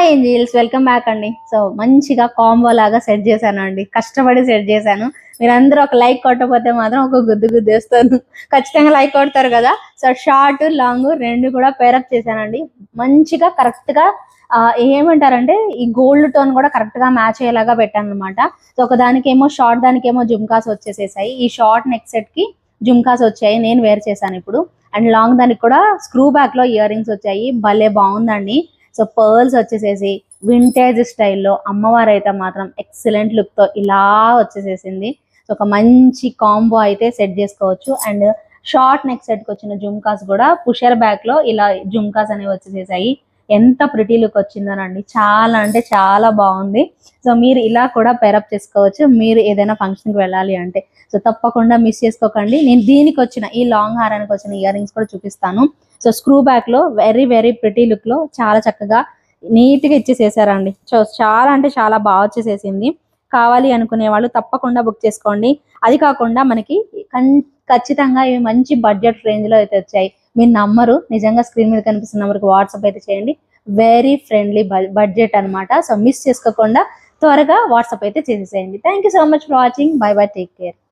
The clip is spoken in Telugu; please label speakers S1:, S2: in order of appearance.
S1: హాయ్ ఏంజిల్స్, వెల్కమ్ బ్యాక్ అండి. సో మంచిగా కాంబో లాగా సెట్ చేశాను అండి, కష్టపడి సెట్ చేశాను. మీరందరూ ఒక లైక్ కొట్టకపోతే మాత్రం ఒక గుద్దు గుద్దేస్తాను. ఖచ్చితంగా లైక్ కొడతారు కదా. సో షార్ట్ లాంగ్ రెండు కూడా పేరప్ చేశానండి. మంచిగా కరెక్ట్ గా ఏమంటారంటే ఈ గోల్డ్ టోన్ కూడా కరెక్ట్ గా మ్యాచ్ అయ్యేలాగా పెట్టాను అనమాట. సో ఒక దానికేమో షార్ట్, దానికేమో జుమ్కాస్ వచ్చేసేసాయి. ఈ షార్ట్ నెక్ సెట్ కి జుమ్కాస్ వచ్చాయి, నేను వేర్ చేశాను ఇప్పుడు. అండ్ లాంగ్ దానికి కూడా స్క్రూ బ్యాక్ లో ఇయర్ రింగ్స్ వచ్చాయి, భలే బాగుందండి. సో పర్ల్స్ వచ్చేసేసి వింటేజ్ స్టైల్లో, అమ్మవారు అయితే మాత్రం ఎక్సలెంట్ లుక్ తో ఇలా వచ్చేసేసింది. సో ఒక మంచి కాంబో అయితే సెట్ చేసుకోవచ్చు. అండ్ షార్ట్ నెక్ సెట్ కి వచ్చిన జుమ్కాస్ కూడా పుషర్ బ్యాక్ లో ఇలా జుమ్కాస్ అనేవి వచ్చేసేసాయి. ఎంత ప్రిటీ లుక్ వచ్చిందనండి, చాలా అంటే చాలా బాగుంది. సో మీరు ఇలా కూడా పేరప్ చేసుకోవచ్చు, మీరు ఏదైనా ఫంక్షన్ కి వెళ్ళాలి అంటే. సో తప్పకుండా మిస్ చేసుకోకండి. నేను దీనికి వచ్చిన ఈ లాంగ్ హారానికి వచ్చిన ఇయర్ రింగ్స్ కూడా చూపిస్తాను. సో స్క్రూ బ్యాక్ లో వెరీ వెరీ ప్రిటీ లుక్ లో చాలా చక్కగా నీట్ గా ఇచ్చేసేసారండి. సో చాలా అంటే చాలా బాగా వచ్చేసేసింది. కావాలి అనుకునే వాళ్ళు తప్పకుండా బుక్ చేసుకోండి. అది కాకుండా మనకి ఖచ్చితంగా ఇవి మంచి బడ్జెట్ రేంజ్ లో అయితే వచ్చాయి. మీరు నమ్మరు, నిజంగా స్క్రీన్ మీద కనిపిస్తున్న నెంబర్కి వాట్సాప్ అయితే చేయండి. వెరీ ఫ్రెండ్లీ బడ్జెట్ అనమాట. సో మిస్ చేసుకోకుండా త్వరగా వాట్సాప్ అయితే చేసేసేయండి. Thank you so much for watching. By by, take care.